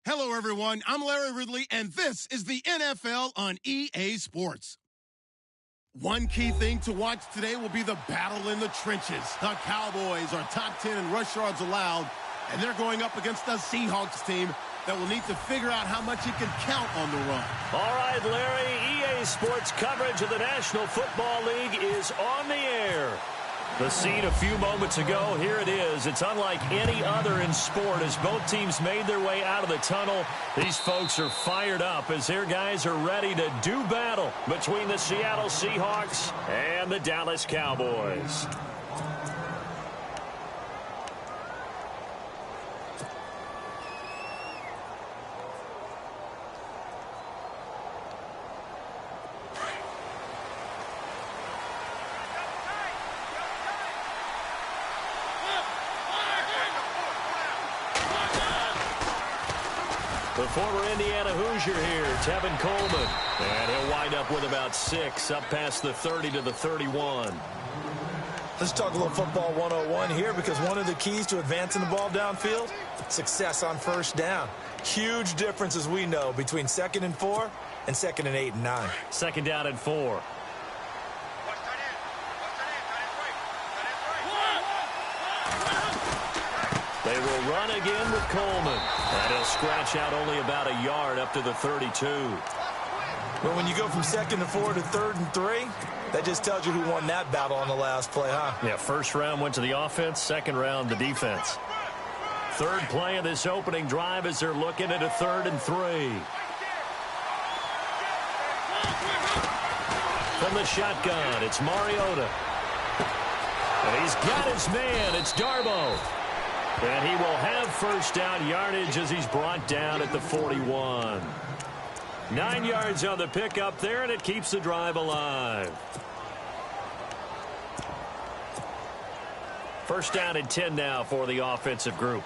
Hello, everyone. I'm Larry Ridley, and this is the NFL on EA Sports. One key thing to watch today will be the battle in the trenches. The Cowboys are top 10 in rush yards allowed, and they're going up against a Seahawks team that will need to figure out how much it can count on the run. All right, Larry, EA Sports coverage of the National Football League is on the air. The scene a few moments ago, here it is. It's unlike any other in sport as both teams made their way out of the tunnel. These folks are fired up as their guys are ready to do battle between the Seattle Seahawks and the Dallas Cowboys. The former Indiana Hoosier here, Tevin Coleman. And he'll wind up with about 6, up past the 30 to the 31. Let's talk a little football 101 here, because one of the keys to advancing the ball downfield, success on first down. Huge difference, as we know, between 2nd and 4 and 2nd and 8 and 9. 2nd down and 4. They will run again with Coleman. And he'll scratch out only about a yard up to the 32. But when you go from 2nd and 4 to 3rd and 3, that just tells you who won that battle on the last play, huh? Yeah, first round went to the offense, second round the defense. Third play of this opening drive as they're looking at a 3rd and 3. From the shotgun, it's Mariota. And he's got his man. It's Darboh. And he will have first down yardage as he's brought down at the 41. 9 yards on the pickup there, and it keeps the drive alive. First down and 10 now for the offensive group.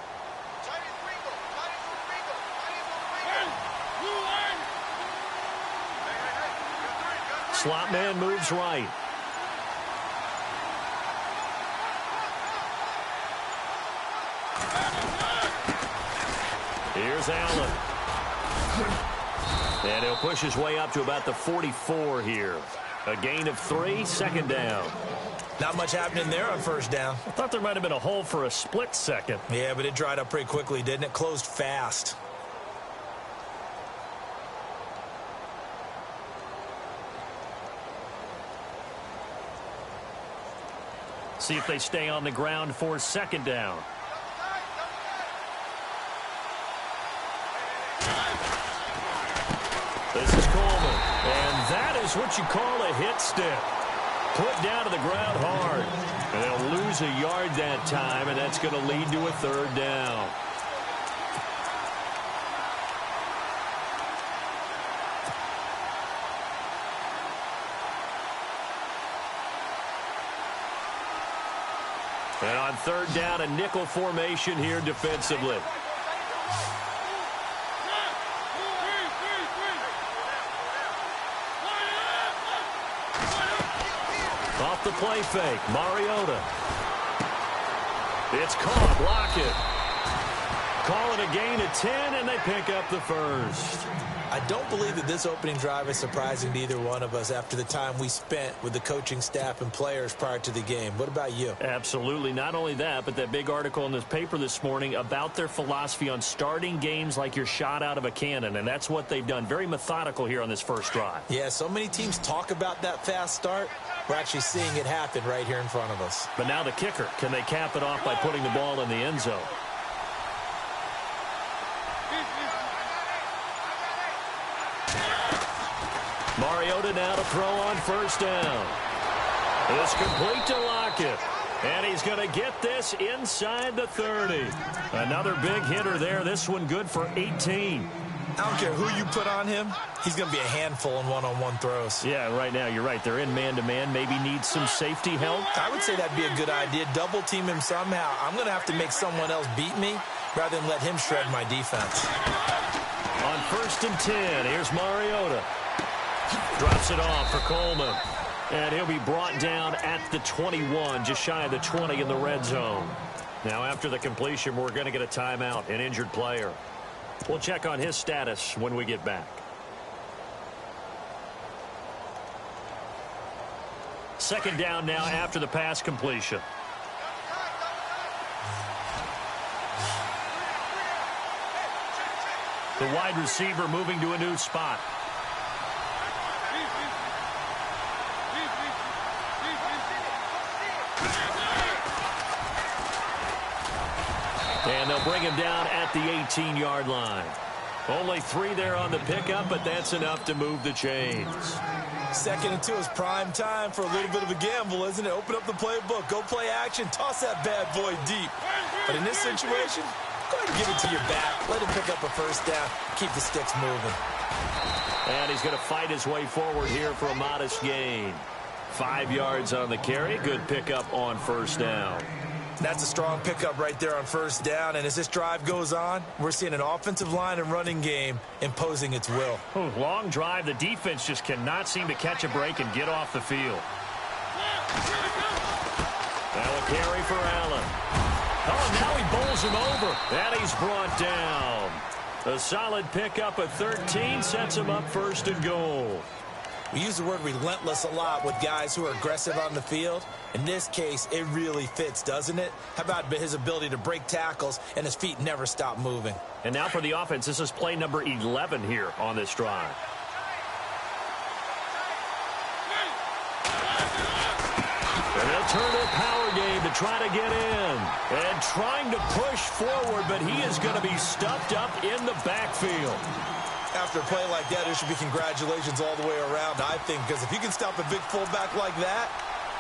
Slot man moves right. Here's Allen. And he'll push his way up to about the 44 here. A gain of 3, 2nd down. Not much happening there on first down. I thought there might have been a hole for a split second. Yeah, but it dried up pretty quickly, didn't it? Closed fast. See if they stay on the ground for 2nd down. This is Coleman, and that is what you call a hit stick. Put down to the ground hard. And they'll lose a yard that time, and that's going to lead to a 3rd down. And on 3rd down, a nickel formation here defensively. Off the play fake, Mariota. It's caught, Lockett. Call it a gain of 10, and they pick up the first. I don't believe that this opening drive is surprising to either one of us after the time we spent with the coaching staff and players prior to the game. What about you? Absolutely. Not only that, but that big article in this paper this morning about their philosophy on starting games like you're shot out of a cannon, and that's what they've done. Very methodical here on this first drive. Yeah, so many teams talk about that fast start. We're actually seeing it happen right here in front of us. But now the kicker. Can they cap it off by putting the ball in the end zone? Mariota now to throw on first down. It's complete to Lockett. And he's going to get this inside the 30. Another big hitter there. This one good for 18. I don't care who you put on him. He's going to be a handful in one-on-one throws. Yeah, right now you're right. They're in man-to-man. Maybe need some safety help. I would say that'd be a good idea. Double team him somehow. I'm going to have to make someone else beat me rather than let him shred my defense. On 1st and 10, here's Mariota. Drops it off for Coleman. And he'll be brought down at the 21, just shy of the 20 in the red zone. Now after the completion, we're going to get a timeout, an injured player. We'll check on his status when we get back. Second down now after the pass completion. The wide receiver moving to a new spot. And they'll bring him down at the 18-yard line. Only 3 there on the pickup, but that's enough to move the chains. 2nd and 2 is prime time for a little bit of a gamble, isn't it? Open up the playbook, go play action, toss that bad boy deep. But in this situation, go ahead and give it to your back. Let him pick up a first down. Keep the sticks moving. And he's going to fight his way forward here for a modest gain. 5 yards on the carry. Good pickup on first down. That's a strong pickup right there on first down. And as this drive goes on, we're seeing an offensive line and running game imposing its will. Long drive. The defense just cannot seem to catch a break and get off the field. Now a carry for Allen. Oh, now he bowls him over. And he's brought down. A solid pickup at 13 sets him up 1st and goal. We use the word relentless a lot with guys who are aggressive on the field. In this case, it really fits, doesn't it? How about his ability to break tackles and his feet never stop moving? And now for the offense, this is play number 11 here on this drive. And they'll turn to a power game to try to get in. And trying to push forward, but he is going to be stuffed up in the backfield. After a play like that, there should be congratulations all the way around, I think, because if you can stop a big fullback like that,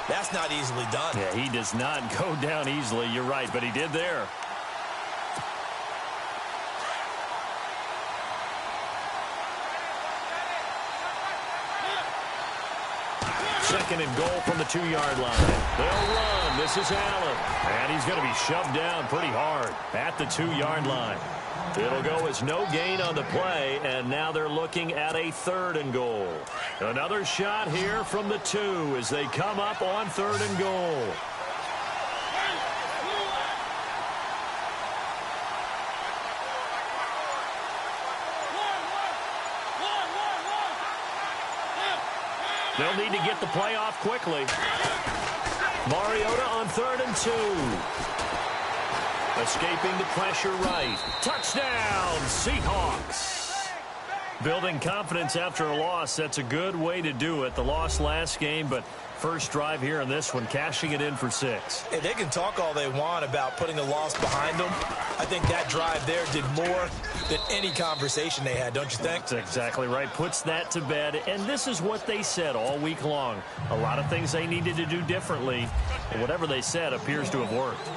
that's not easily done. Yeah, he does not go down easily. You're right, but he did there. Second and goal from the 2-yard line. They'll run. This is Allen. And he's going to be shoved down pretty hard at the 2-yard line. It'll go as no gain on the play, and now they're looking at a 3rd and goal. Another shot here from the 2 as they come up on 3rd and goal. They'll need to get the play off quickly. Mariota on 3rd and 2. Escaping the pressure right. Touchdown, Seahawks. Building confidence after a loss, that's a good way to do it. The loss last game, but first drive here in this one, cashing it in for 6. Hey, they can talk all they want about putting a loss behind them. I think that drive there did more than any conversation they had, don't you think? That's exactly right. Puts that to bed, and this is what they said all week long. A lot of things they needed to do differently, and whatever they said appears to have worked.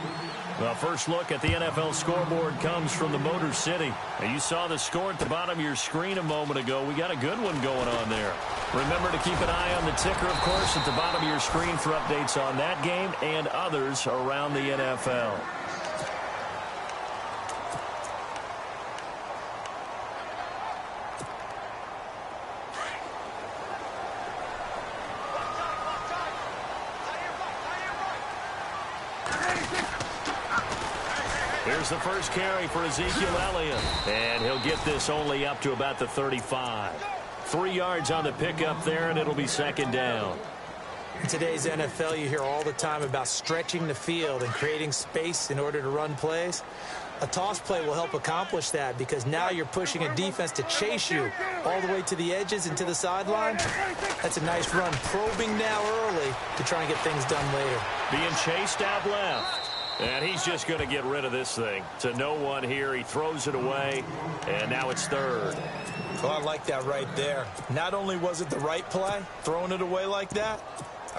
Well, first look at the NFL scoreboard comes from the Motor City. Now, you saw the score at the bottom of your screen a moment ago. We got a good one going on there. Remember to keep an eye on the ticker, of course, at the bottom of your screen for updates on that game and others around the NFL. Here's the first carry for Ezekiel Elliott. And he'll get this only up to about the 35. 3 yards on the pickup there, and it'll be 2nd down. In today's NFL, you hear all the time about stretching the field and creating space in order to run plays. A toss play will help accomplish that because now you're pushing a defense to chase you all the way to the edges and to the sideline. That's a nice run, probing now early to try and get things done later. Being chased out left. And he's just going to get rid of this thing. To no one here. He throws it away, and now it's 3rd. Well, I like that right there. Not only was it the right play, throwing it away like that,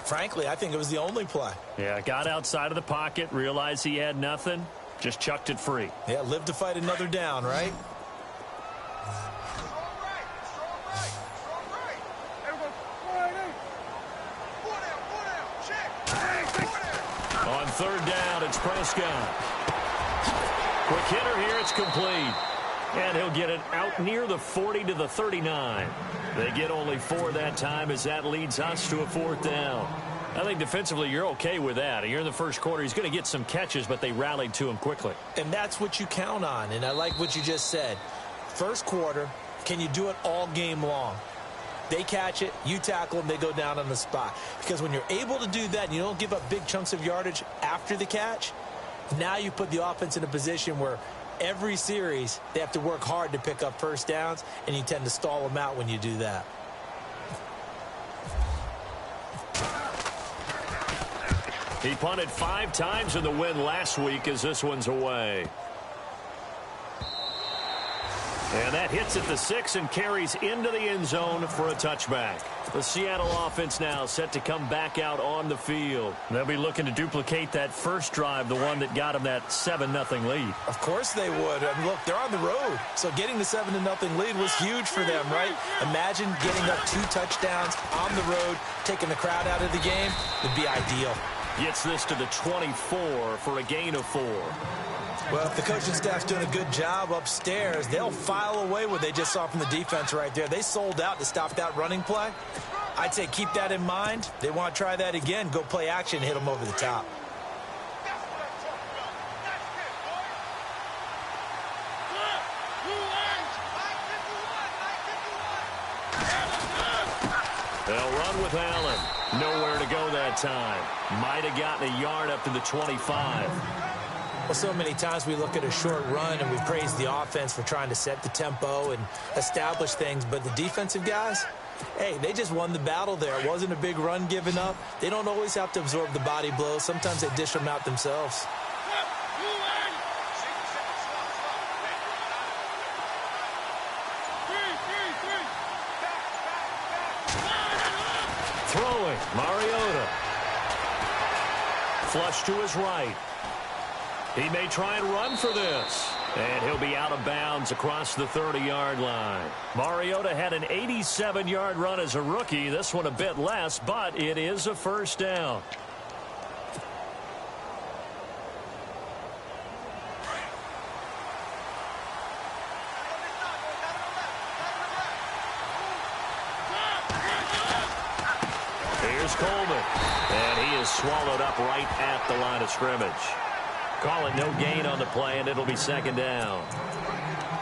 frankly, I think it was the only play. Yeah, got outside of the pocket, realized he had nothing, just chucked it free. Yeah, live to fight another down, right? On 3rd down, it's Prescott. Quick hitter here, it's complete. And he'll get it out near the 40 to the 39. They get only 4 that time as that leads us to a 4th down. I think defensively you're okay with that. Here in the first quarter, he's going to get some catches, but they rallied to him quickly. And that's what you count on, and I like what you just said. first quarter, can you do it all game long? They catch it, you tackle them, they go down on the spot. Because when you're able to do that and you don't give up big chunks of yardage after the catch, now you put the offense in a position where every series they have to work hard to pick up first downs, and you tend to stall them out when you do that. He punted 5 times in the win last week as this one's away. And that hits at the 6 and carries into the end zone for a touchback. The Seattle offense now set to come back out on the field. They'll be looking to duplicate that first drive, the one that got them that 7-0 lead. Of course they would. I mean, look, they're on the road. So getting the 7-0 lead was huge for them, right? Imagine getting up 2 touchdowns on the road, taking the crowd out of the game would be ideal. Gets this to the 24 for a gain of 4. Well, if the coaching staff's doing a good job upstairs, they'll file away what they just saw from the defense right there. They sold out to stop that running play. I'd say keep that in mind. They want to try that again. Go play action, hit them over the top. They'll run with Allen. Nowhere to go that time. Might have gotten a yard up to the 25. Well, so many times we look at a short run and we praise the offense for trying to set the tempo and establish things, but the defensive guys, hey, they just won the battle there. It wasn't a big run given up. They don't always have to absorb the body blows. Sometimes they dish them out themselves. Throwing, Mariota. Flush to his right. He may try and run for this. And he'll be out of bounds across the 30-yard line. Mariota had an 87-yard run as a rookie. This one a bit less, but it is a first down. Here's Coleman. And he is swallowed up right at the line of scrimmage. Call it no gain on the play, and it'll be second down.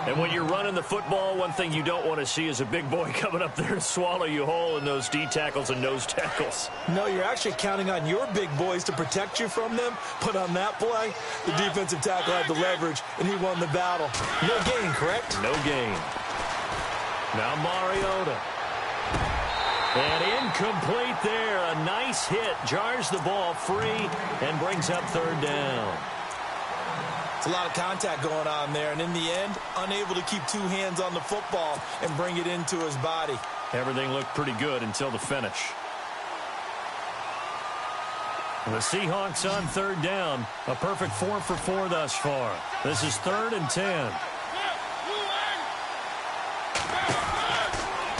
And when you're running the football, one thing you don't want to see is a big boy coming up there to swallow you whole in those D tackles and nose tackles. No, you're actually counting on your big boys to protect you from them. But on that play, the defensive tackle had the leverage, and he won the battle. No gain, correct? No gain. Now Mariota. And incomplete there. A nice hit. Jars the ball free and brings up third down. It's a lot of contact going on there, and in the end, unable to keep 2 hands on the football and bring it into his body. Everything looked pretty good until the finish. The Seahawks on third down. A perfect 4 for 4 thus far. This is 3rd and 10.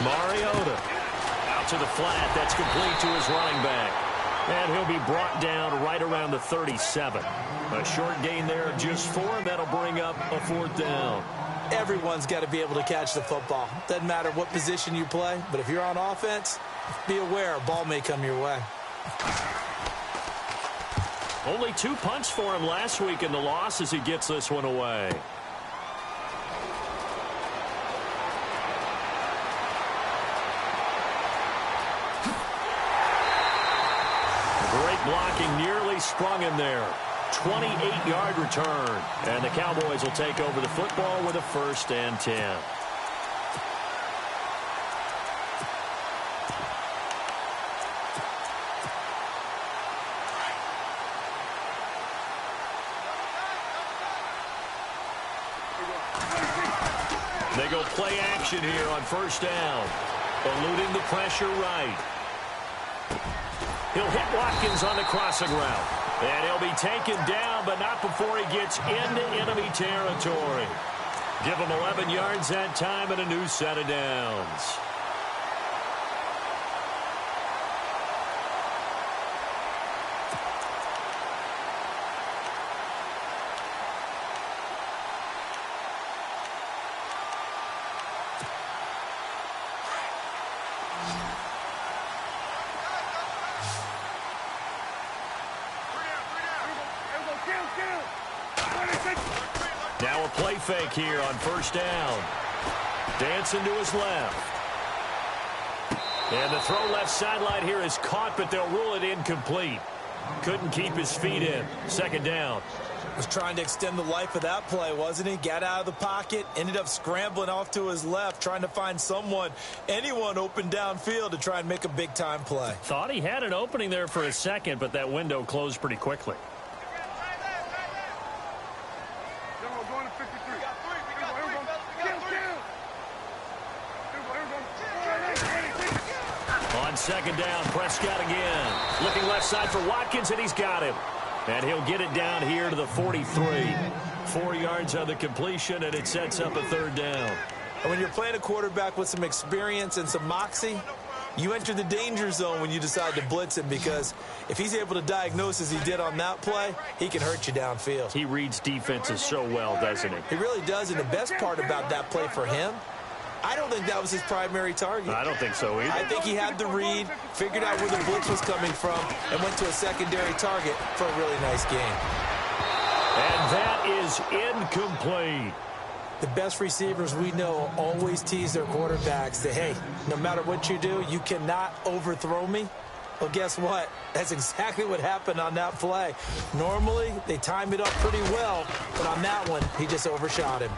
Mariota. Out to the flat. That's complete to his running back. And he'll be brought down right around the 37. A short gain there of just 4, and that'll bring up a 4th down. Everyone's got to be able to catch the football. Doesn't matter what position you play, but if you're on offense, be aware a ball may come your way. Only 2 punts for him last week in the loss as he gets this one away. Great blocking, nearly sprung him there. 28-yard return. And the Cowboys will take over the football with a 1st and 10. They go play action here on 1st down. Eluding the pressure right. He'll hit Watkins on the crossing route. And he'll be taken down, but not before he gets into enemy territory. Give him 11 yards that time and a new set of downs. Now a play fake here on 1st down. Dancing to his left. And the throw left sideline here is caught, but they'll rule it incomplete. Couldn't keep his feet in. Second down. Was trying to extend the life of that play, wasn't he? Got out of the pocket, ended up scrambling off to his left, trying to find anyone open downfield to try and make a big-time play. Thought he had an opening there for a second, but that window closed pretty quickly. On second down, Prescott again. Looking left side for Watkins, and he's got him. And he'll get it down here to the 43. 4 yards on the completion, and it sets up a third down. And when you're playing a quarterback with some experience and some moxie, you enter the danger zone when you decide to blitz him, because if he's able to diagnose as he did on that play, he can hurt you downfield. He reads defenses so well, doesn't he? He really does, and the best part about that play for him, I don't think that was his primary target. I don't think so either. I think he had the read, figured out where the blitz was coming from, and went to a secondary target for a really nice game. And that is incomplete. The best receivers we know always tease their quarterbacks that, hey, no matter what you do, you cannot overthrow me. Well, guess what? That's exactly what happened on that play. Normally, they time it up pretty well, but on that one, he just overshot him.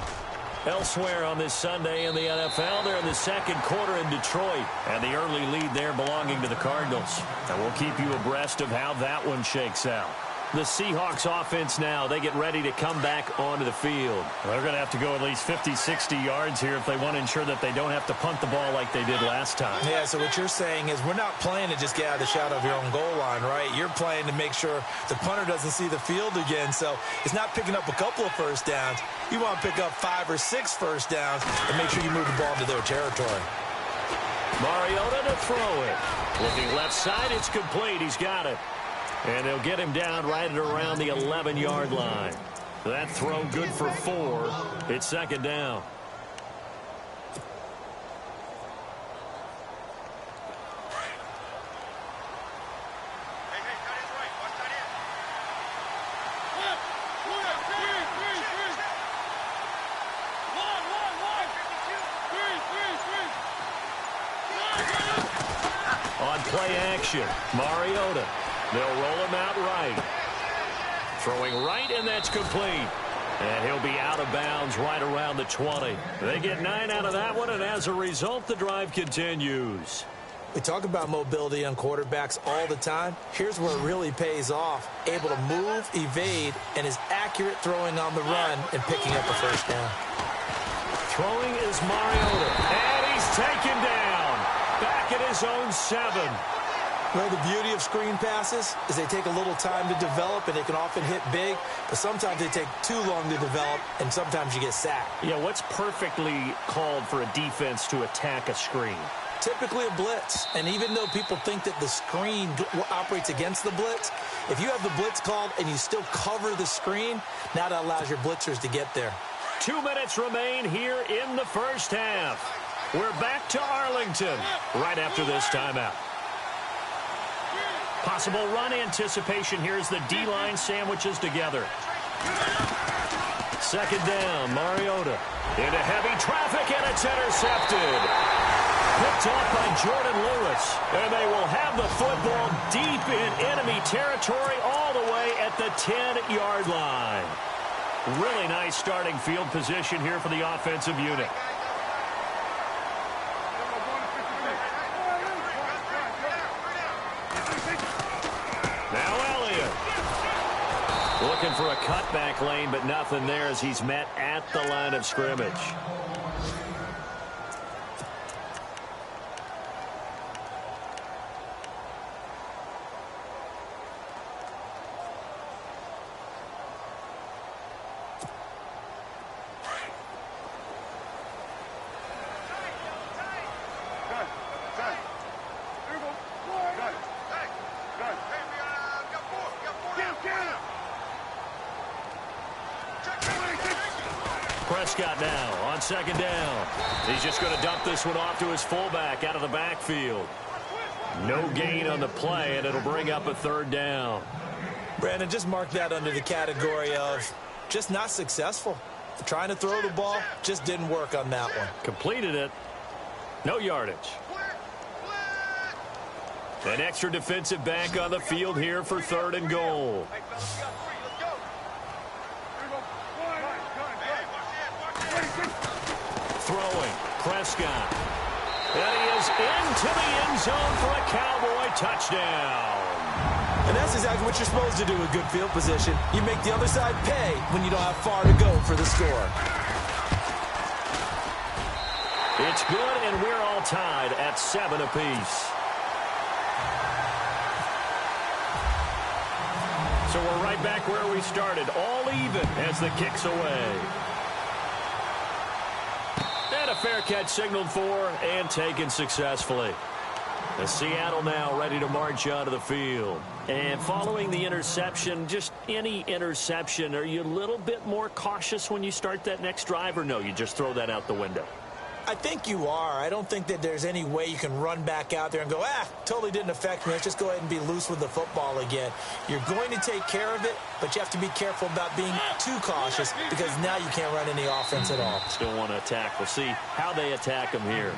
Elsewhere on this Sunday in the NFL, they're in the second quarter in Detroit. And the early lead there belonging to the Cardinals. And we'll keep you abreast of how that one shakes out. The Seahawks offense now, they get ready to come back onto the field. They're going to have to go at least 50, 60 yards here if they want to ensure that they don't have to punt the ball like they did last time. Yeah, so what you're saying is we're not playing to just get out of the shadow of your own goal line, right? You're playing to make sure the punter doesn't see the field again. So it's not picking up a couple of first downs. You want to pick up 5 or 6 first downs and make sure you move the ball into their territory. Mariota to throw it. Looking left side, it's complete. He's got it. And they'll get him down right at around the 11-yard line. That throw good for 4. It's second down. On play action, Mariota. They'll roll him out right. Throwing right, and that's complete. And he'll be out of bounds right around the 20. They get 9 out of that one, and as a result, the drive continues. We talk about mobility on quarterbacks all the time. Here's where it really pays off. Able to move, evade, and is accurate throwing on the run and picking up a first down. Throwing is Mariota. And he's taken down. Back at his own 7. Well, the beauty of screen passes is they take a little time to develop, and they can often hit big, but sometimes they take too long to develop, and sometimes you get sacked. Yeah, what's perfectly called for a defense to attack a screen? Typically a blitz, and even though people think that the screen operates against the blitz, if you have the blitz called and you still cover the screen, now that allows your blitzers to get there. 2 minutes remain here in the first half. We're back to Arlington right after this timeout. Possible run anticipation here as the D-line sandwiches together. Second down, Mariota. Into heavy traffic, and it's intercepted. Picked off by Jordan Lewis. And they will have the football deep in enemy territory all the way at the 10-yard line. Really nice starting field position here for the offensive unit. Looking for a cutback lane, but nothing there as he's met at the line of scrimmage. Prescott now on second down. He's just going to dump this one off to his fullback out of the backfield. No gain on the play, and it'll bring up a third down. Brandon, just mark that under the category of just not successful. Trying to throw the ball just didn't work on that one. Completed it. No yardage. An extra defensive back on the field here for 3rd and goal. Throwing. Prescott. And he is into the end zone for a Cowboy touchdown. And that's exactly what you're supposed to do with good field position. You make the other side pay when you don't have far to go for the score. It's good, and we're all tied at 7 apiece. So we're right back where we started, all even as the kick's away. And a fair catch signaled for and taken successfully. The Seattle now ready to march onto the field. And following the interception, just any interception, are you a little bit more cautious when you start that next drive, or no, you just throw that out the window? I think you are. I don't think that there's any way you can run back out there and go, totally didn't affect me. Let's just go ahead and be loose with the football again. You're going to take care of it, but you have to be careful about being too cautious because now you can't run any offense at all. Still want to attack. We'll see how they attack them here.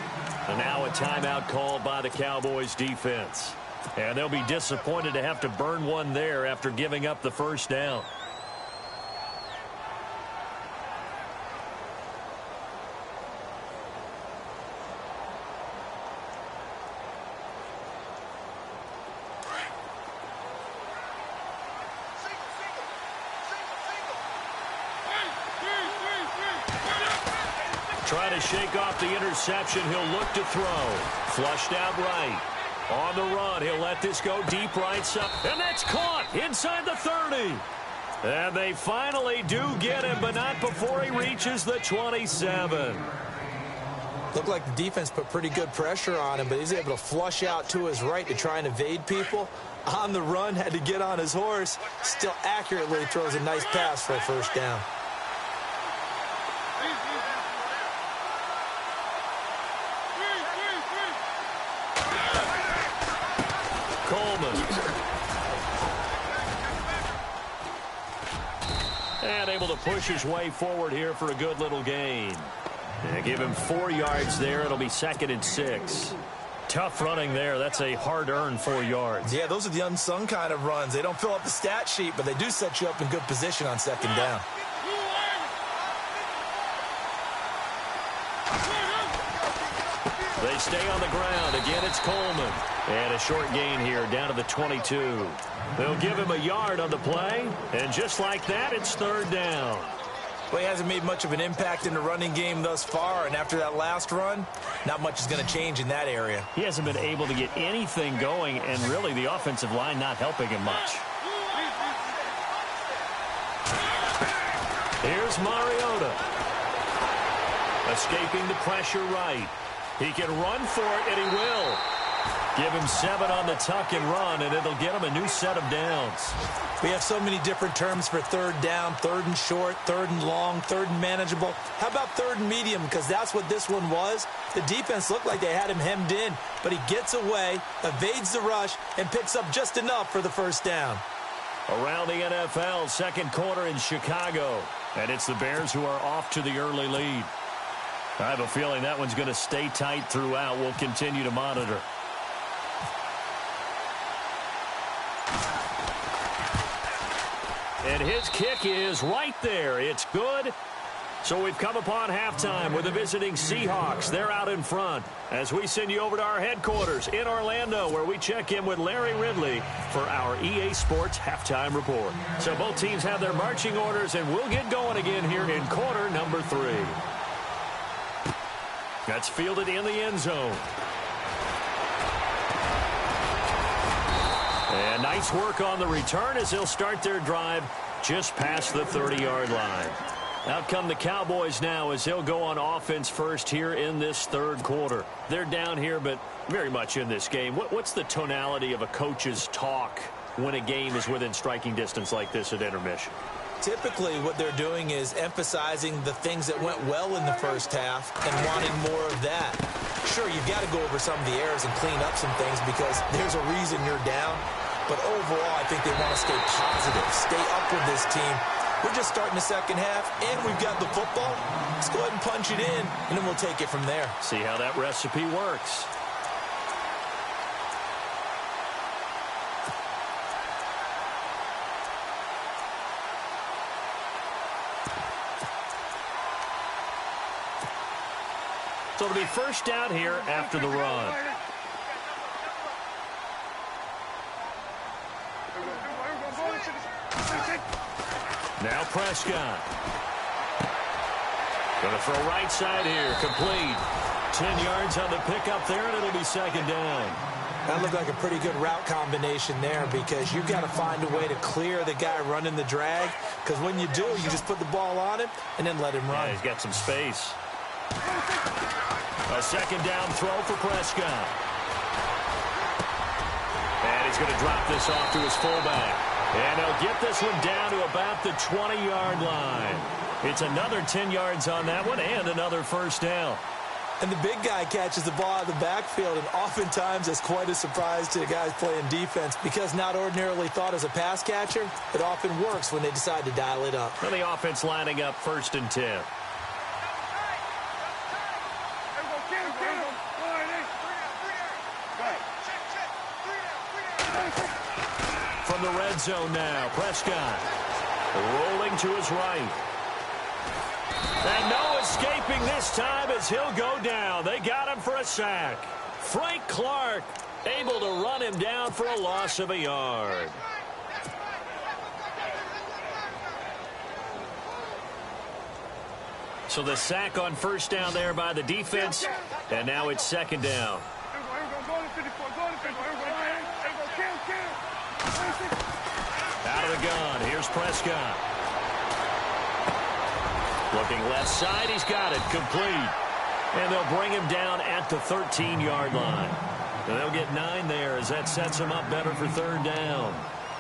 And now a timeout called by the Cowboys defense. And they'll be disappointed to have to burn one there after giving up the first down. Trying to shake off the interception. He'll look to throw. Flushed out right. On the run, he'll let this go deep right side. And that's caught inside the 30. And they finally do get him, but not before he reaches the 27. Looked like the defense put pretty good pressure on him, but he's able to flush out to his right to try and evade people. On the run, had to get on his horse. Still accurately throws a nice pass for a first down. And able to push his way forward here for a good little gain. And give him 4 yards there. It'll be 2nd and 6. Tough running there. That's a hard-earned 4 yards. Yeah, those are the unsung kind of runs. They don't fill up the stat sheet, but they do set you up in good position on 2nd down. They stay on the ground. Again, it's Coleman. And a short gain here down to the 22. They'll give him a yard on the play. And just like that, it's 3rd down. Well, he hasn't made much of an impact in the running game thus far. And after that last run, not much is going to change in that area. He hasn't been able to get anything going. And really, the offensive line not helping him much. Here's Mariota. Escaping the pressure right. He can run for it, and he will. Give him 7 on the tuck and run, and it'll get him a new set of downs. We have so many different terms for 3rd down, 3rd and short, 3rd and long, 3rd and manageable. How about 3rd and medium? Because that's what this one was. The defense looked like they had him hemmed in, but he gets away, evades the rush, and picks up just enough for the first down. Around the NFL, 2nd quarter in Chicago. And it's the Bears who are off to the early lead. I have a feeling that one's going to stay tight throughout. We'll continue to monitor. And his kick is right there. It's good. So we've come upon halftime with the visiting Seahawks. They're out in front as we send you over to our headquarters in Orlando, where we check in with Larry Ridley for our EA Sports Halftime Report. So both teams have their marching orders, and we'll get going again here in quarter number 3. That's fielded in the end zone. And nice work on the return as they'll start their drive just past the 30-yard line. Out come the Cowboys now as they'll go on offense first here in this 3rd quarter. They're down here, but very much in this game. What's the tonality of a coach's talk when a game is within striking distance like this at intermission? Typically, what they're doing is emphasizing the things that went well in the first half and wanting more of that. Sure, you've got to go over some of the errors and clean up some things because there's a reason you're down. But overall, I think they want to stay positive, stay up with this team, We're just starting the second half, and we've got the football. Let's go ahead and punch it in, and then we'll take it from there. See how that recipe works. So it'll be first down here after the run. Now Prescott. Going to throw right side here. Complete. 10 yards on the pickup there, and it'll be second down. That looked like a pretty good route combination there because you've got to find a way to clear the guy running the drag, because when you do, you just put the ball on him and then let him run. Yeah, he's got some space. A second down throw for Prescott. And he's going to drop this off to his fullback. And he'll get this one down to about the 20-yard line. It's another 10 yards on that one and another first down. And the big guy catches the ball out of the backfield, and oftentimes it's quite a surprise to the guys playing defense because not ordinarily thought as a pass catcher, it often works when they decide to dial it up. And the offense lining up 1st and 10. From the red zone now, Prescott rolling to his right. And no escaping this time as he'll go down. They got him for a sack. Frank Clark able to run him down for a loss of a yard. So the sack on first down there by the defense, and now it's second down. Out of the gun, here's Prescott. Looking left side, he's got it, complete. And they'll bring him down at the 13-yard line. And they'll get 9 there as that sets him up better for third down.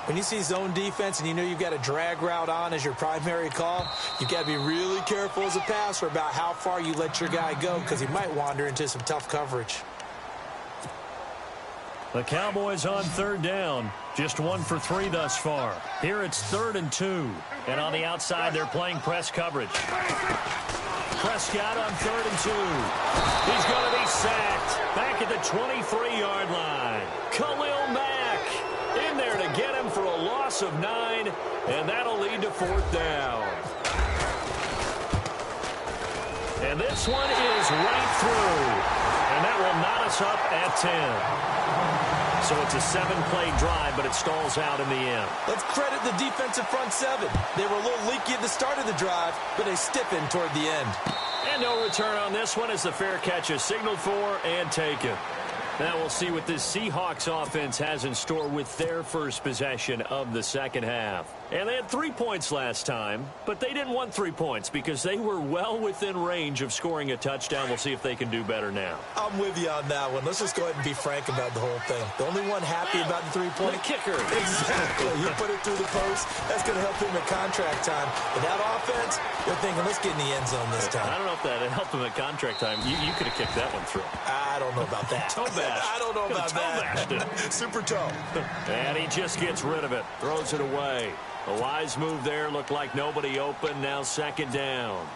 When you see zone defense and you know you've got a drag route on as your primary call, you've got to be really careful as a passer about how far you let your guy go because he might wander into some tough coverage. The Cowboys on third down. Just 1 for 3 thus far. Here it's 3rd and 2. And on the outside, they're playing press coverage. Prescott on 3rd and 2. He's going to be sacked back at the 23-yard line. Khalil Mack in there to get him for a loss of 9, and that'll lead to 4th down. And this one is right through, and that will knot us up at 10. So it's a 7-play drive, but it stalls out in the end. Let's credit the defensive front 7. They were a little leaky at the start of the drive, but they stiffened toward the end. And no return on this one as the fair catch is signaled for and taken. Now we'll see what this Seahawks offense has in store with their first possession of the second half. And they had 3 points last time, but they didn't want 3 points because they were well within range of scoring a touchdown. We'll see if they can do better now. I'm with you on that one. Let's just go ahead and be frank about the whole thing. The only one happy about the 3-point The kicker. Exactly. You put it through the post. That's going to help him at contract time. But that offense, they're thinking, let's get in the end zone this time. I don't know if that helped him at contract time. You could have kicked that one through. I don't know about that. Toe bash. I don't know about that. Super toe. And he just gets rid of it. Throws it away. A wise move there. Looked like nobody open. Now second down.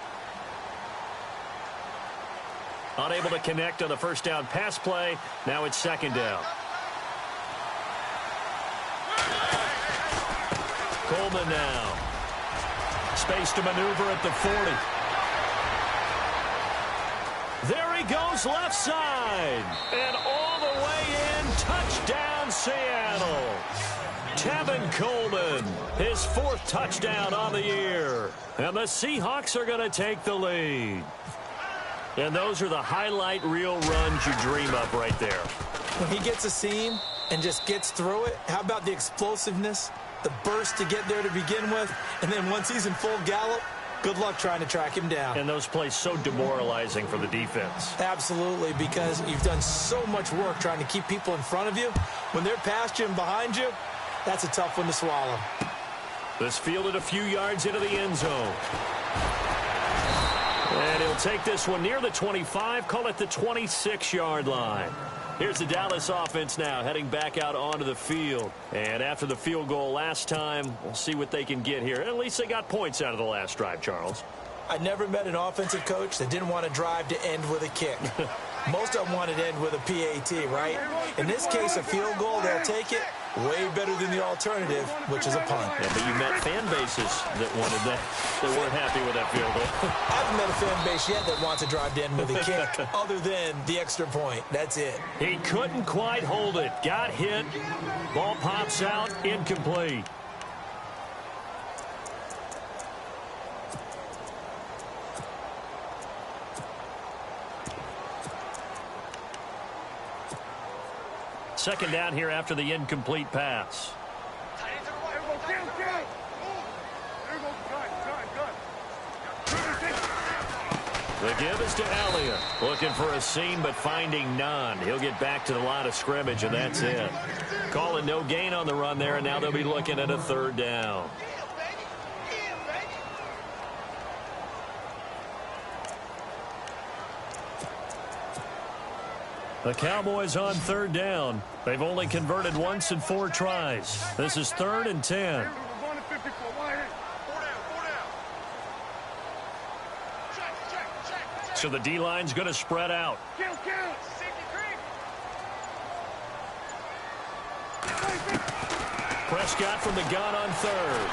Unable to connect on the first down pass play. Now it's second down. Coleman now. Space to maneuver at the 40. There he goes left side. And all the way in. Touchdown Seattle. Tevin Coleman, his 4th touchdown on the year. And the Seahawks are going to take the lead. And those are the highlight reel runs you dream of right there. When he gets a seam and just gets through it, how about the explosiveness, the burst to get there to begin with, and then once he's in full gallop, good luck trying to track him down. And those plays so demoralizing for the defense. Absolutely, because you've done so much work trying to keep people in front of you. When they're past you and behind you, that's a tough one to swallow. This fielded a few yards into the end zone. And he'll take this one near the 25, call it the 26-yard line. Here's the Dallas offense now heading back out onto the field. And after the field goal last time, we'll see what they can get here. At least they got points out of the last drive, Charles. I never met an offensive coach that didn't want to drive to end with a kick. Most of them wanted to end with a PAT, right? In this case, a field goal, they'll take it. Way better than the alternative, which is a punt. Yeah, but you met fan bases that wanted that, that weren't happy with that field goal. I haven't met a fan base yet that wants to drive to end with a kick, other than the extra point. That's it. He couldn't quite hold it. Got hit. Ball pops out. Incomplete. Second down here after the incomplete pass. The give is to Elliott. Looking for a seam, but finding none. He'll get back to the line of scrimmage, and that's it. Calling no gain on the run there, and now they'll be looking at a third down. The Cowboys on third down. They've only converted once in 4 tries. This is 3rd and 10. So the D-line's going to spread out. Prescott from the gun on 3rd.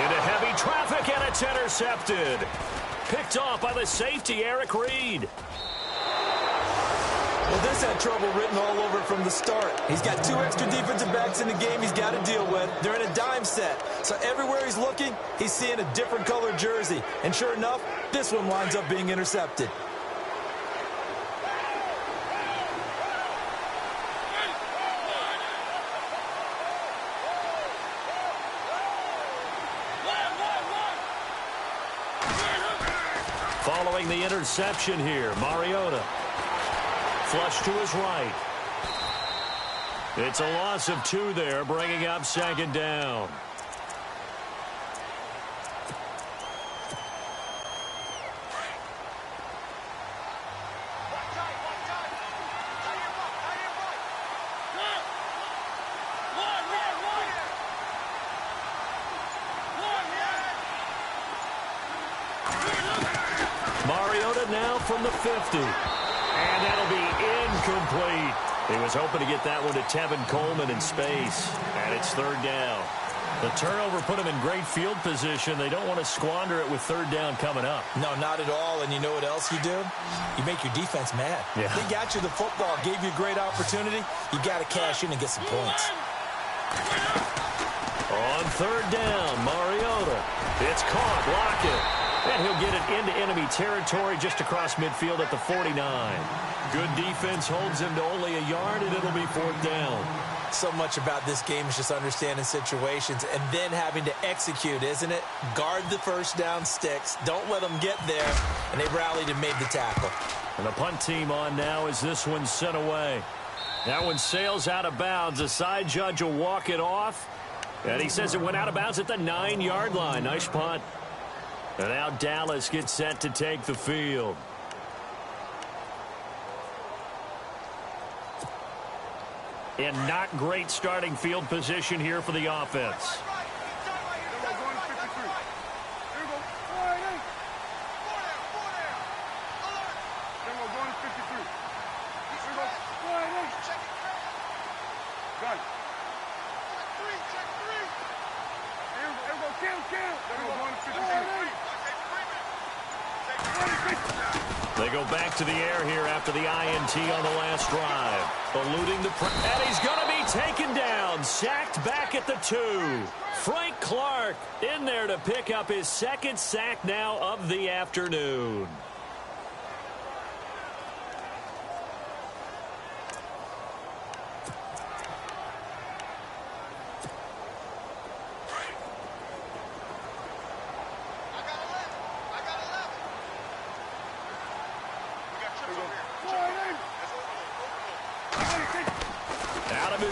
Into heavy traffic, and it's intercepted. Picked off by the safety, Eric Reed. Well, this had trouble written all over from the start. He's got 2 extra defensive backs in the game he's got to deal with. They're in a dime set. So everywhere he's looking, he's seeing a different colored jersey. And sure enough, this one winds up being intercepted. Following the interception here, Mariota. Flush to his right. It's a loss of 2 there, bringing up 2nd down. Mariota now from the 50. And that'll be incomplete. He was hoping to get that one to Tevin Coleman in space. And it's 3rd down. The turnover put him in great field position. They don't want to squander it with 3rd down coming up. No, not at all. And you know what else you do? You make your defense mad. Yeah. They got you the football, gave you a great opportunity. You got to cash in and get some points. On 3rd down, Mariota. It's caught. Block it. And he'll get it into enemy territory just across midfield at the 49. Good defense holds him to only a yard, and it'll be 4th down. So much about this game is just understanding situations and then having to execute, isn't it? Guard the first down sticks. Don't let them get there. And they rallied and made the tackle. And the punt team on now as this one's sent away. That one sails out of bounds. The side judge will walk it off. And he says it went out of bounds at the 9-yard line. Nice punt. And now Dallas gets set to take the field. And not great starting field position here for the offense. They go back to the air here after the INT on the last drive. Eluding the and he's going to be taken down. Sacked back at the 2. Frank Clark in there to pick up his 2nd sack now of the afternoon.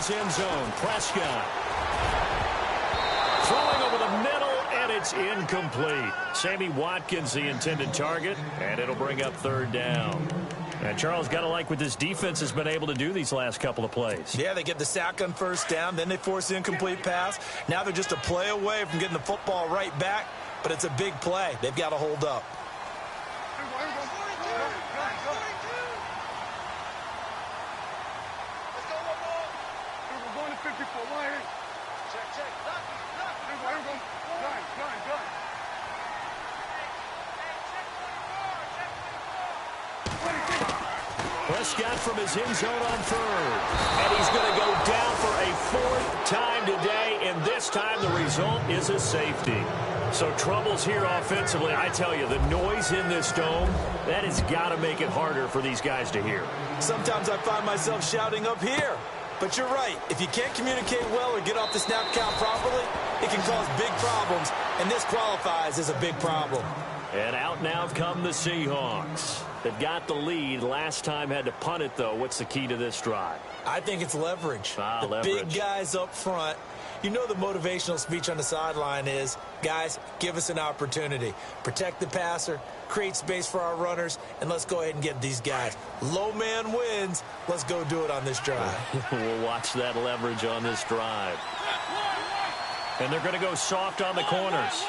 End zone. Prescott throwing over the middle, and it's incomplete. Sammy Watkins the intended target, and it'll bring up 3rd down. And Charles, got to like what this defense has been able to do these last couple of plays. Yeah, they get the sack on first down, then they force the incomplete pass. Now they're just a play away from getting the football right back, but it's a big play. They've got to hold up. Prescott from his end zone on third. And he's going to go down for a fourth time today, and this time the result is a safety. So troubles here offensively. I tell you, the noise in this dome, that has got to make it harder for these guys to hear. Sometimes I find myself shouting up here. But you're right. If you can't communicate well or get off the snap count properly, it can cause big problems, and this qualifies as a big problem. And out now come the Seahawks. They've got the lead. Last time had to punt it, though. What's the key to this drive? I think it's leverage. Leverage. Big guys up front. You know the motivational speech on the sideline is, guys, give us an opportunity. Protect the passer, create space for our runners, and let's go ahead and get these guys. Low man wins. Let's go do it on this drive. We'll watch that leverage on this drive. And they're going to go soft on the corners.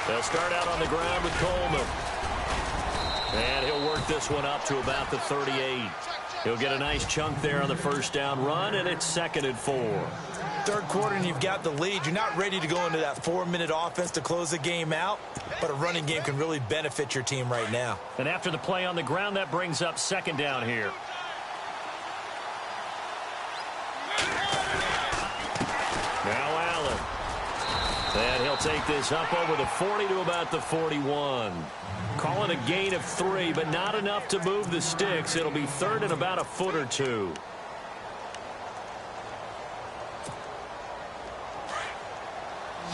They'll start out on the ground with Coleman. And he'll work this one up to about the 38. He'll get a nice chunk there on the first down run, and it's 2nd and 4. Third quarter, and you've got the lead. You're not ready to go into that 4-minute offense to close the game out, but a running game can really benefit your team right now. And after the play on the ground, that brings up 2nd down here. Now Allen. And he'll take this up over the 40 to about the 41. Call it a gain of 3, but not enough to move the sticks. It'll be 3rd and about a foot or 2.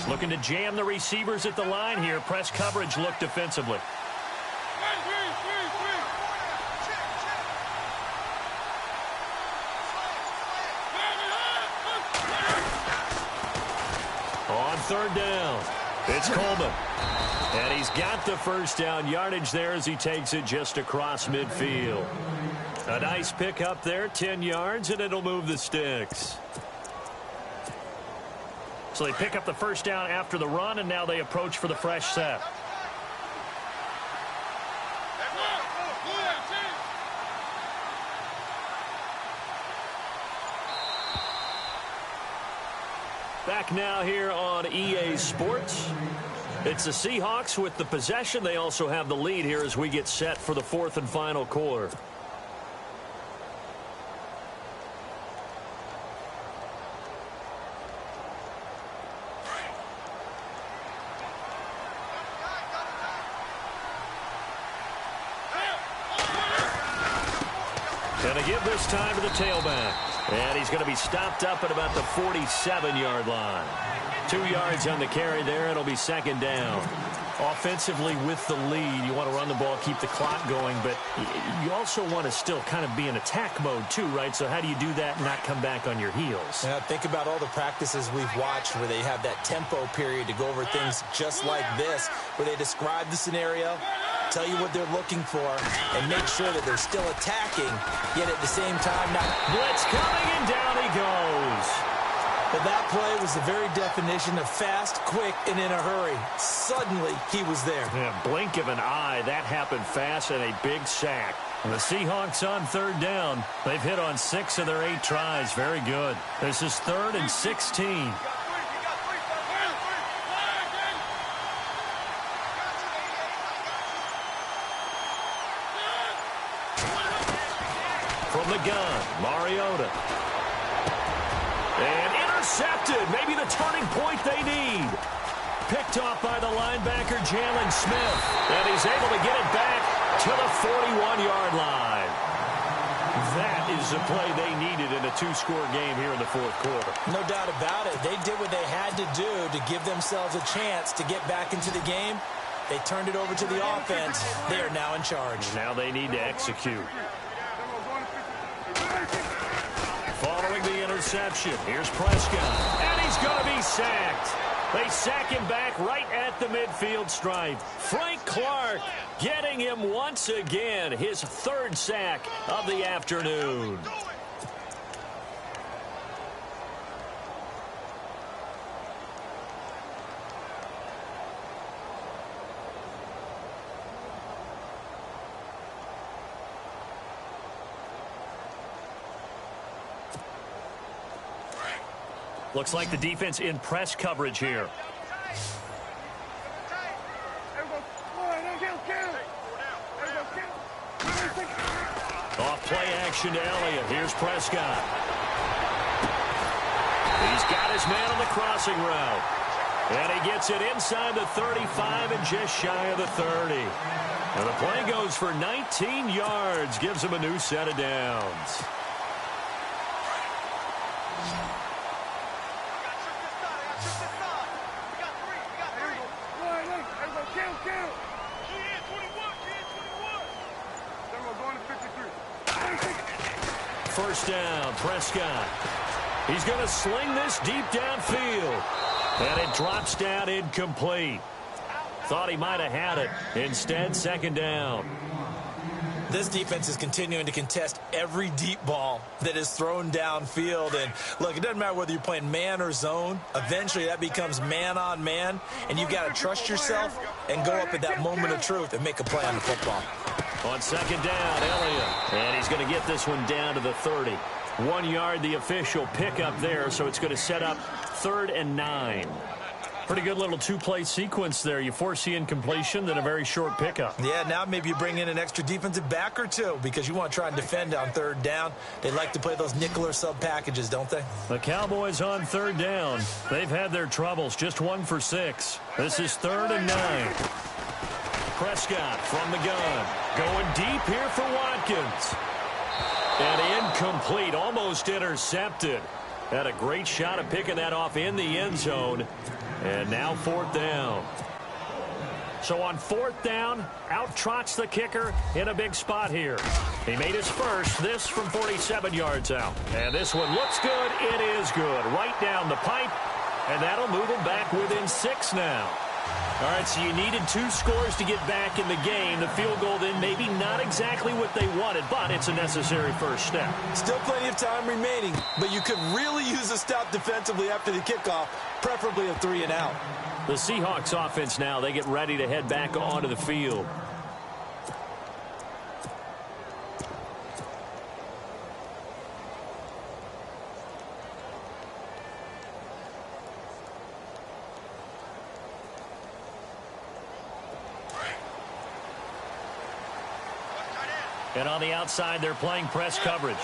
Looking to jam the receivers at the line here. Press coverage look defensively. On 3rd down, it's Coleman. And he's got the first down yardage there as he takes it just across midfield. A nice pick up there, 10 yards, and it'll move the sticks. So they pick up the first down after the run, and now they approach for the fresh set. Back now here on EA Sports. It's the Seahawks with the possession. They also have the lead here as we get set for the 4th and final quarter. Gonna give this time to the tailback. And he's going to be stopped up at about the 47-yard line. 2 yards on the carry there. It'll be 2nd down. Offensively with the lead, you want to run the ball, keep the clock going, but you also want to still kind of be in attack mode too, right? So how do you do that and not come back on your heels? Yeah, think about all the practices we've watched where they have that tempo period to go over things just like this, where they describe the scenario, tell you what they're looking for, and make sure that they're still attacking, yet at the same time not... Blitz coming, and down he goes. But that play was the very definition of fast, quick, and in a hurry. Suddenly, he was there. Yeah, blink of an eye. That happened fast, and a big sack. And the Seahawks on 3rd down. They've hit on 6 of their 8 tries. Very good. This is 3rd and 16. From the gun, Mariota. And intercepted. Maybe the turning point they need. Picked off by the linebacker, Jalen Smith. And he's able to get it back to the 41-yard line. That is the play they needed in a 2-score game here in the 4th quarter. No doubt about it. They did what they had to do to give themselves a chance to get back into the game. They turned it over to the offense. They are now in charge. Now they need to execute. Following the interception, here's Prescott. And he's going to be sacked. They sack him back right at the midfield stripe. Frank Clark getting him once again, his third sack of the afternoon. Looks like the defense in press coverage here. Off play action to Elliott. Here's Prescott. He's got his man on the crossing route. And he gets it inside the 35 and just shy of the 30. And the play goes for 19 yards. Gives him a new set of downs. First down, Prescott. He's going to sling this deep downfield. And it drops down incomplete. Thought he might have had it. Instead, second down. This defense is continuing to contest every deep ball that is thrown downfield. And, look, it doesn't matter whether you're playing man or zone. Eventually, that becomes man on man. And you've got to trust yourself and go up at that moment of truth and make a play on the football. On second down, Elliott. And he's going to get this one down to the 30. 1 yard, the official pickup there, so it's going to set up 3rd and 9. Pretty good little two-play sequence there. You force the incompletion, then a very short pickup. Yeah, now maybe you bring in an extra defensive back or two because you want to try and defend on 3rd down. They like to play those nickel or sub packages, don't they? The Cowboys on 3rd down. They've had their troubles, just 1 for 6. This is 3rd and 9. Prescott from the gun. Going deep here for Watkins. And incomplete, almost intercepted. Had a great shot at picking that off in the end zone. And now 4th down. So on 4th down, out trots the kicker in a big spot here. He made his first, this from 47 yards out. And this one looks good. It is good. Right down the pipe. And that'll move him back within 6 now. All right, so you needed 2 scores to get back in the game. The field goal then maybe not exactly what they wanted, but it's a necessary first step. Still plenty of time remaining, but you could really use a stop defensively after the kickoff, preferably a 3 and out. The Seahawks offense now, they get ready to head back onto the field. And on the outside, they're playing press coverage.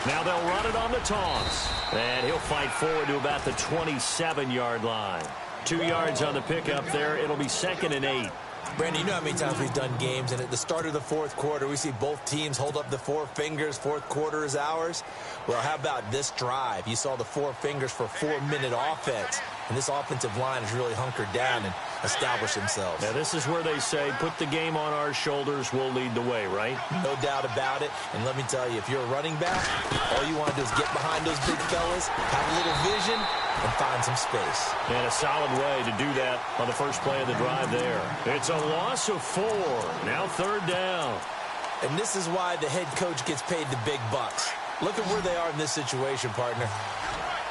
Now they'll run it on the toss. And he'll fight forward to about the 27-yard line. 2 yards on the pickup there. It'll be 2nd and 8. Brandon, you know how many times we've done games, and at the start of the 4th quarter, we see both teams hold up the 4 fingers, 4th quarter is ours. Well, how about this drive? You saw the 4 fingers for 4-minute offense, and this offensive line has really hunkered down and established themselves. Now, this is where they say, put the game on our shoulders, we'll lead the way, right? No doubt about it, and let me tell you, if you're a running back, all you want to do is get behind those big fellas, have a little vision, and find some space. And a solid way to do that on the first play of the drive there. It's a loss of 4. Now 3rd down. And this is why the head coach gets paid the big bucks. Look at where they are in this situation, partner.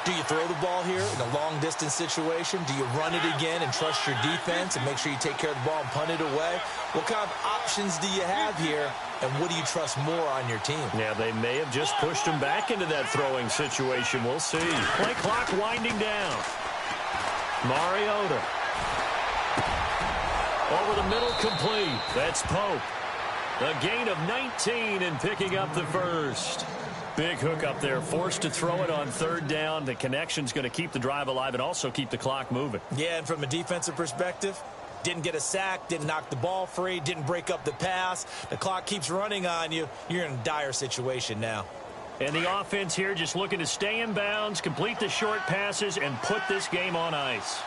Do you throw the ball here in a long-distance situation? Do you run it again and trust your defense and make sure you take care of the ball and punt it away? What kind of options do you have here, and what do you trust more on your team? Yeah, they may have just pushed him back into that throwing situation. We'll see. Play clock winding down. Mariota. Over the middle, complete. That's Pope. A gain of 19 and picking up the first. Big hook up there, forced to throw it on 3rd down. The connection's going to keep the drive alive and also keep the clock moving. Yeah, and from a defensive perspective, didn't get a sack, didn't knock the ball free, didn't break up the pass. The clock keeps running on you. You're in a dire situation now. And the offense here just looking to stay in bounds, complete the short passes, and put this game on ice.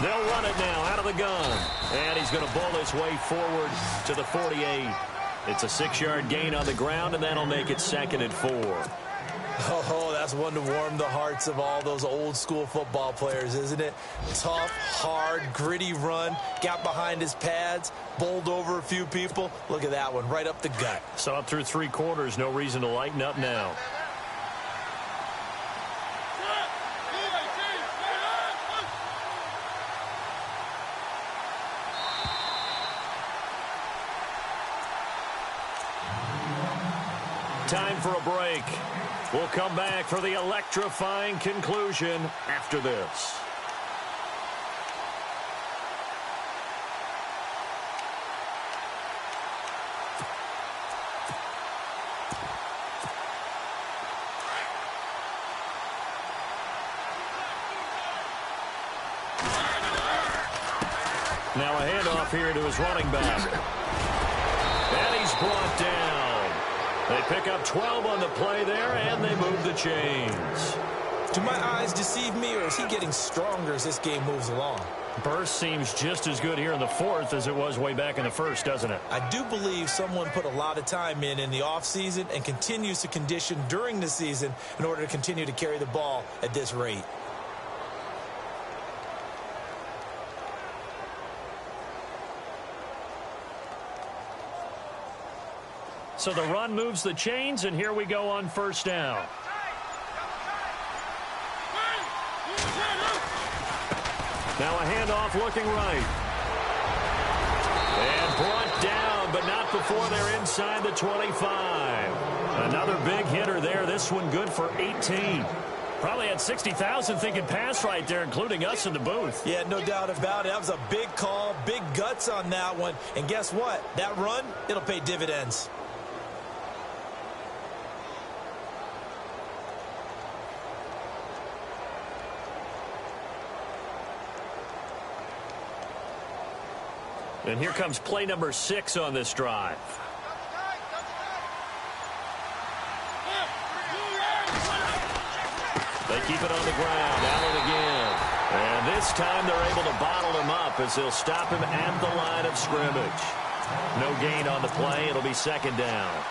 They'll run it now out of the gun. And he's going to bowl his way forward to the 48. It's a 6-yard gain on the ground, and that'll make it 2nd and 4. Oh, that's one to warm the hearts of all those old-school football players, isn't it? Tough, hard, gritty run, got behind his pads, bowled over a few people. Look at that one, right up the gut. Saw it through 3 quarters, no reason to lighten up now. Time for a break. We'll come back for the electrifying conclusion after this. Now a handoff here to his running back. And he's brought down. They pick up 12 on the play there, and they move the chains. Do my eyes deceive me, or is he getting stronger as this game moves along? Burst seems just as good here in the 4th as it was way back in the 1st, doesn't it? I do believe someone put a lot of time in the offseason and continues to condition during the season in order to continue to carry the ball at this rate. So the run moves the chains, and here we go on 1st down. Now a handoff looking right. And brought down, but not before they're inside the 25. Another big hitter there. This one good for 18. Probably had 60,000 thinking pass right there, including us in the booth. Yeah, no doubt about it. That was a big call, big guts on that one. And guess what? That run, it'll pay dividends. And here comes play number 6 on this drive. They keep it on the ground. Allen again. And this time they're able to bottle him up as they'll stop him at the line of scrimmage. No gain on the play. It'll be 2nd down.